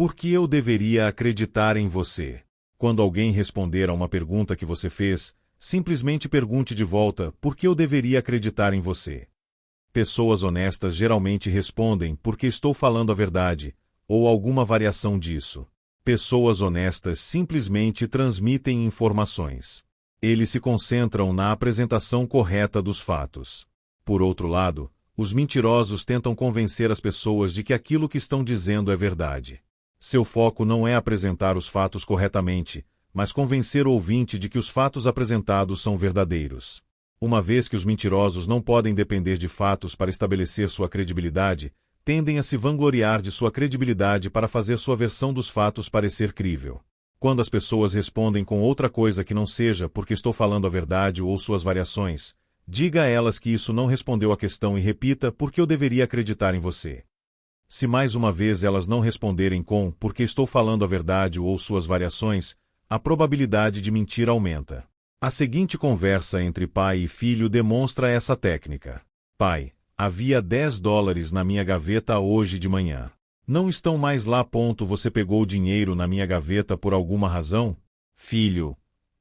Por que eu deveria acreditar em você? Quando alguém responder a uma pergunta que você fez, simplesmente pergunte de volta: por que eu deveria acreditar em você? Pessoas honestas geralmente respondem: porque estou falando a verdade, ou alguma variação disso. Pessoas honestas simplesmente transmitem informações. Eles se concentram na apresentação correta dos fatos. Por outro lado, os mentirosos tentam convencer as pessoas de que aquilo que estão dizendo é verdade. Seu foco não é apresentar os fatos corretamente, mas convencer o ouvinte de que os fatos apresentados são verdadeiros. Uma vez que os mentirosos não podem depender de fatos para estabelecer sua credibilidade, tendem a se vangloriar de sua credibilidade para fazer sua versão dos fatos parecer crível. Quando as pessoas respondem com outra coisa que não seja porque estou falando a verdade ou suas variações, diga a elas que isso não respondeu à questão e repita: por que eu deveria acreditar em você? Se mais uma vez elas não responderem com porque estou falando a verdade ou suas variações, a probabilidade de mentir aumenta. A seguinte conversa entre pai e filho demonstra essa técnica. Pai: havia $10 na minha gaveta hoje de manhã. Não estão mais lá. Você pegou o dinheiro na minha gaveta por alguma razão? Filho: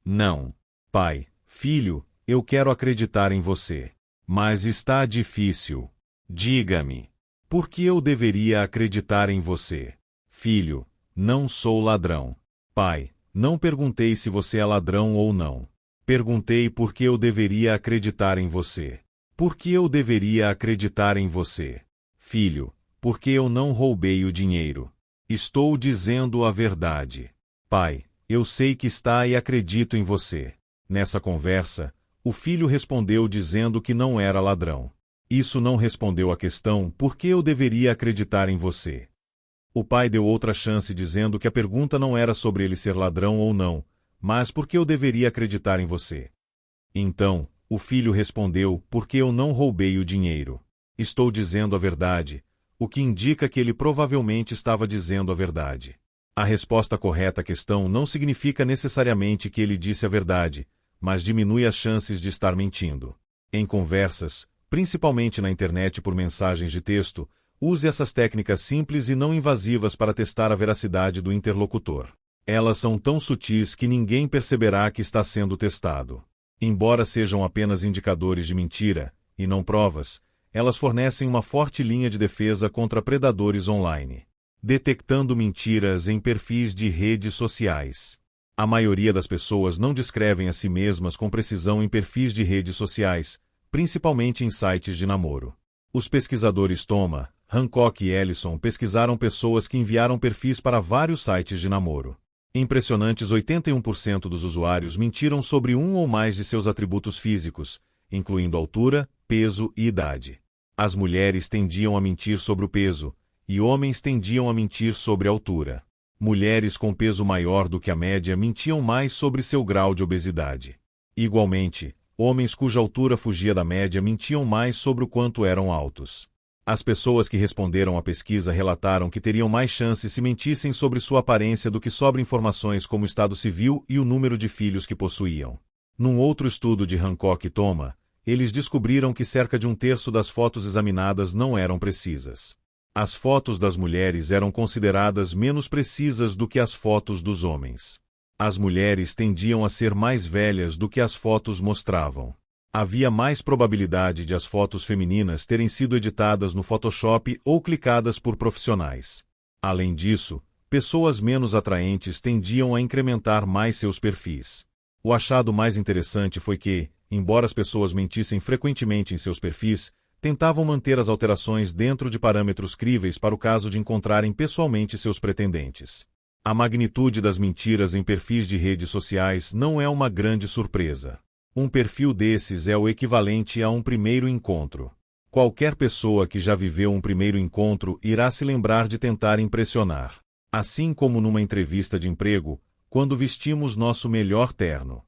não. Pai: filho, eu quero acreditar em você. Mas está difícil. Diga-me. Por que eu deveria acreditar em você? Filho: não sou ladrão. Pai: não perguntei se você é ladrão ou não. Perguntei por que eu deveria acreditar em você. Por que eu deveria acreditar em você? Filho: porque eu não roubei o dinheiro. Estou dizendo a verdade. Pai: eu sei que está e acredito em você. Nessa conversa, o filho respondeu dizendo que não era ladrão. Isso não respondeu à questão: por que eu deveria acreditar em você? O pai deu outra chance dizendo que a pergunta não era sobre ele ser ladrão ou não, mas por que eu deveria acreditar em você? Então, o filho respondeu: porque eu não roubei o dinheiro. Estou dizendo a verdade, o que indica que ele provavelmente estava dizendo a verdade. A resposta correta à questão não significa necessariamente que ele disse a verdade, mas diminui as chances de estar mentindo. Em conversas, principalmente na internet por mensagens de texto, use essas técnicas simples e não invasivas para testar a veracidade do interlocutor. Elas são tão sutis que ninguém perceberá que está sendo testado. Embora sejam apenas indicadores de mentira, e não provas, elas fornecem uma forte linha de defesa contra predadores online. Detectando mentiras em perfis de redes sociais. A maioria das pessoas não descrevem a si mesmas com precisão em perfis de redes sociais, principalmente em sites de namoro. Os pesquisadores Thomas, Hancock e Ellison pesquisaram pessoas que enviaram perfis para vários sites de namoro. Impressionantes 81% dos usuários mentiram sobre um ou mais de seus atributos físicos, incluindo altura, peso e idade. As mulheres tendiam a mentir sobre o peso, e homens tendiam a mentir sobre a altura. Mulheres com peso maior do que a média mentiam mais sobre seu grau de obesidade. Igualmente, homens cuja altura fugia da média mentiam mais sobre o quanto eram altos. As pessoas que responderam à pesquisa relataram que teriam mais chances se mentissem sobre sua aparência do que sobre informações como o estado civil e o número de filhos que possuíam. Num outro estudo de Hancock e Thomas, eles descobriram que cerca de 1/3 das fotos examinadas não eram precisas. As fotos das mulheres eram consideradas menos precisas do que as fotos dos homens. As mulheres tendiam a ser mais velhas do que as fotos mostravam. Havia mais probabilidade de as fotos femininas terem sido editadas no Photoshop ou clicadas por profissionais. Além disso, pessoas menos atraentes tendiam a incrementar mais seus perfis. O achado mais interessante foi que, embora as pessoas mentissem frequentemente em seus perfis, tentavam manter as alterações dentro de parâmetros críveis para o caso de encontrarem pessoalmente seus pretendentes. A magnitude das mentiras em perfis de redes sociais não é uma grande surpresa. Um perfil desses é o equivalente a um primeiro encontro. Qualquer pessoa que já viveu um primeiro encontro irá se lembrar de tentar impressionar. Assim como numa entrevista de emprego, quando vestimos nosso melhor terno.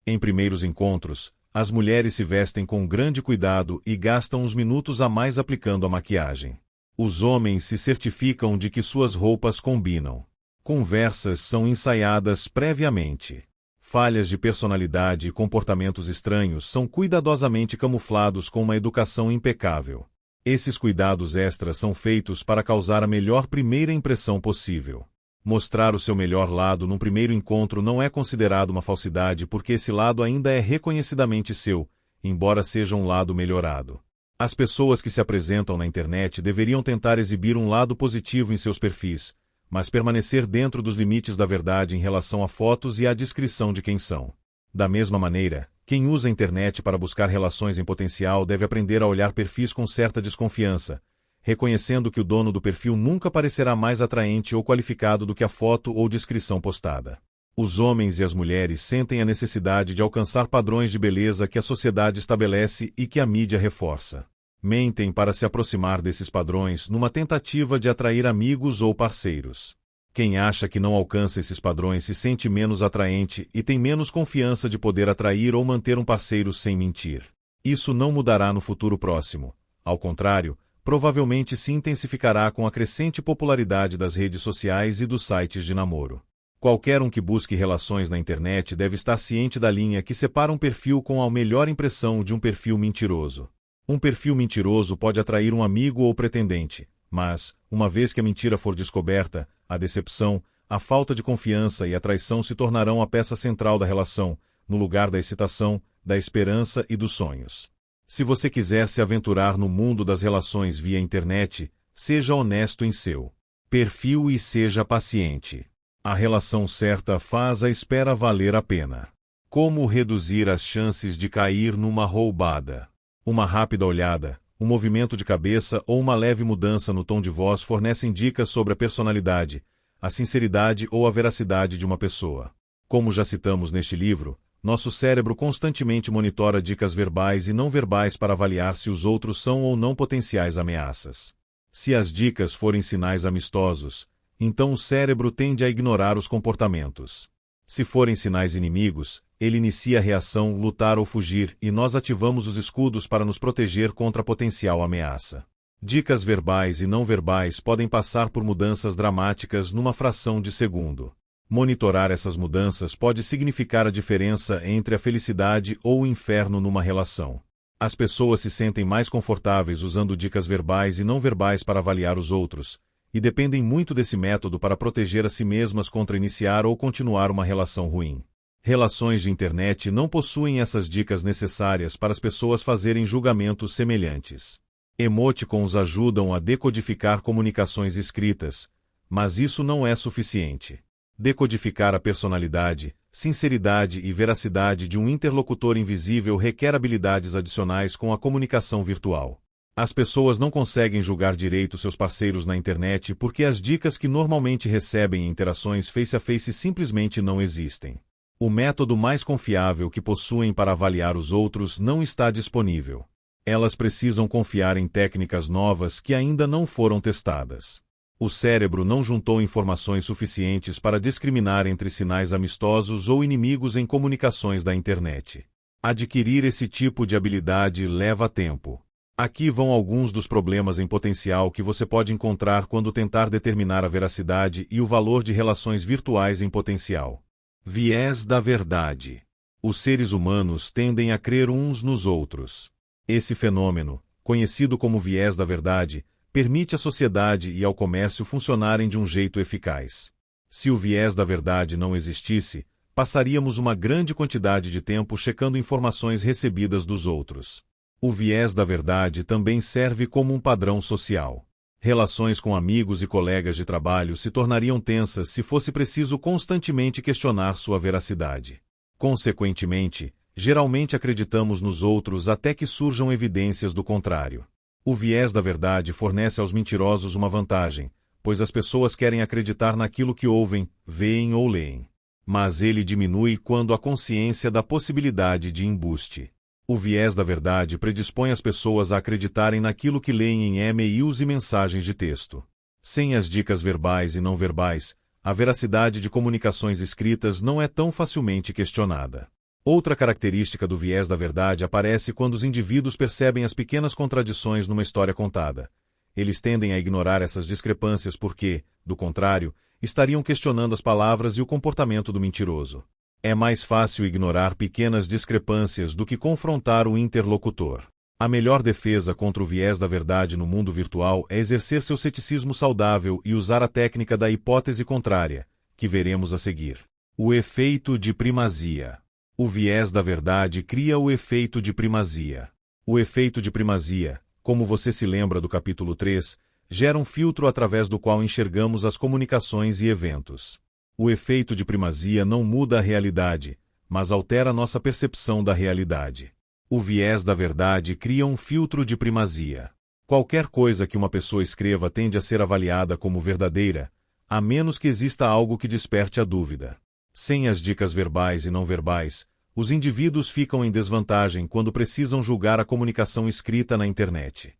Em primeiros encontros, as mulheres se vestem com grande cuidado e gastam uns minutos a mais aplicando a maquiagem. Os homens se certificam de que suas roupas combinam. Conversas são ensaiadas previamente. Falhas de personalidade e comportamentos estranhos são cuidadosamente camuflados com uma educação impecável. Esses cuidados extras são feitos para causar a melhor primeira impressão possível. Mostrar o seu melhor lado num primeiro encontro não é considerado uma falsidade porque esse lado ainda é reconhecidamente seu, embora seja um lado melhorado. As pessoas que se apresentam na internet deveriam tentar exibir um lado positivo em seus perfis, mas permanecer dentro dos limites da verdade em relação a fotos e à descrição de quem são. Da mesma maneira, quem usa a internet para buscar relações em potencial deve aprender a olhar perfis com certa desconfiança, reconhecendo que o dono do perfil nunca parecerá mais atraente ou qualificado do que a foto ou descrição postada. Os homens e as mulheres sentem a necessidade de alcançar padrões de beleza que a sociedade estabelece e que a mídia reforça. Mentem para se aproximar desses padrões numa tentativa de atrair amigos ou parceiros. Quem acha que não alcança esses padrões se sente menos atraente e tem menos confiança de poder atrair ou manter um parceiro sem mentir. Isso não mudará no futuro próximo. Ao contrário, provavelmente se intensificará com a crescente popularidade das redes sociais e dos sites de namoro. Qualquer um que busque relações na internet deve estar ciente da linha que separa um perfil com a melhor impressão de um perfil mentiroso. Um perfil mentiroso pode atrair um amigo ou pretendente, mas, uma vez que a mentira for descoberta, a decepção, a falta de confiança e a traição se tornarão a peça central da relação, no lugar da excitação, da esperança e dos sonhos. Se você quiser se aventurar no mundo das relações via internet, seja honesto em seu perfil e seja paciente. A relação certa faz a espera valer a pena. Como reduzir as chances de cair numa roubada? Uma rápida olhada, um movimento de cabeça ou uma leve mudança no tom de voz fornecem dicas sobre a personalidade, a sinceridade ou a veracidade de uma pessoa. Como já citamos neste livro, nosso cérebro constantemente monitora dicas verbais e não verbais para avaliar se os outros são ou não potenciais ameaças. Se as dicas forem sinais amistosos, então o cérebro tende a ignorar os comportamentos. Se forem sinais inimigos, ele inicia a reação, lutar ou fugir, e nós ativamos os escudos para nos proteger contra a potencial ameaça. Dicas verbais e não verbais podem passar por mudanças dramáticas numa fração de segundo. Monitorar essas mudanças pode significar a diferença entre a felicidade ou o inferno numa relação. As pessoas se sentem mais confortáveis usando dicas verbais e não verbais para avaliar os outros, e dependem muito desse método para proteger a si mesmas contra iniciar ou continuar uma relação ruim. Relações de internet não possuem essas dicas necessárias para as pessoas fazerem julgamentos semelhantes. Emoticons ajudam a decodificar comunicações escritas, mas isso não é suficiente. Decodificar a personalidade, sinceridade e veracidade de um interlocutor invisível requer habilidades adicionais com a comunicação virtual. As pessoas não conseguem julgar direito seus parceiros na internet porque as dicas que normalmente recebem em interações face a face simplesmente não existem. O método mais confiável que possuem para avaliar os outros não está disponível. Elas precisam confiar em técnicas novas que ainda não foram testadas. O cérebro não juntou informações suficientes para discriminar entre sinais amistosos ou inimigos em comunicações da internet. Adquirir esse tipo de habilidade leva tempo. Aqui vão alguns dos problemas em potencial que você pode encontrar quando tentar determinar a veracidade e o valor de relações virtuais em potencial. Viés da verdade. Os seres humanos tendem a crer uns nos outros. Esse fenômeno, conhecido como viés da verdade, permite à sociedade e ao comércio funcionarem de um jeito eficaz. Se o viés da verdade não existisse, passaríamos uma grande quantidade de tempo checando informações recebidas dos outros. O viés da verdade também serve como um padrão social. Relações com amigos e colegas de trabalho se tornariam tensas se fosse preciso constantemente questionar sua veracidade. Consequentemente, geralmente acreditamos nos outros até que surjam evidências do contrário. O viés da verdade fornece aos mentirosos uma vantagem, pois as pessoas querem acreditar naquilo que ouvem, veem ou leem. Mas ele diminui quando há consciência da possibilidade de embuste. O viés da verdade predispõe as pessoas a acreditarem naquilo que leem em e-mails e mensagens de texto. Sem as dicas verbais e não verbais, a veracidade de comunicações escritas não é tão facilmente questionada. Outra característica do viés da verdade aparece quando os indivíduos percebem as pequenas contradições numa história contada. Eles tendem a ignorar essas discrepâncias porque, do contrário, estariam questionando as palavras e o comportamento do mentiroso. É mais fácil ignorar pequenas discrepâncias do que confrontar o interlocutor. A melhor defesa contra o viés da verdade no mundo virtual é exercer seu ceticismo saudável e usar a técnica da hipótese contrária, que veremos a seguir. O efeito de primazia. O viés da verdade cria o efeito de primazia. O efeito de primazia, como você se lembra do capítulo 3, gera um filtro através do qual enxergamos as comunicações e eventos. O efeito de primazia não muda a realidade, mas altera nossa percepção da realidade. O viés da verdade cria um filtro de primazia. Qualquer coisa que uma pessoa escreva tende a ser avaliada como verdadeira, a menos que exista algo que desperte a dúvida. Sem as dicas verbais e não verbais, os indivíduos ficam em desvantagem quando precisam julgar a comunicação escrita na internet.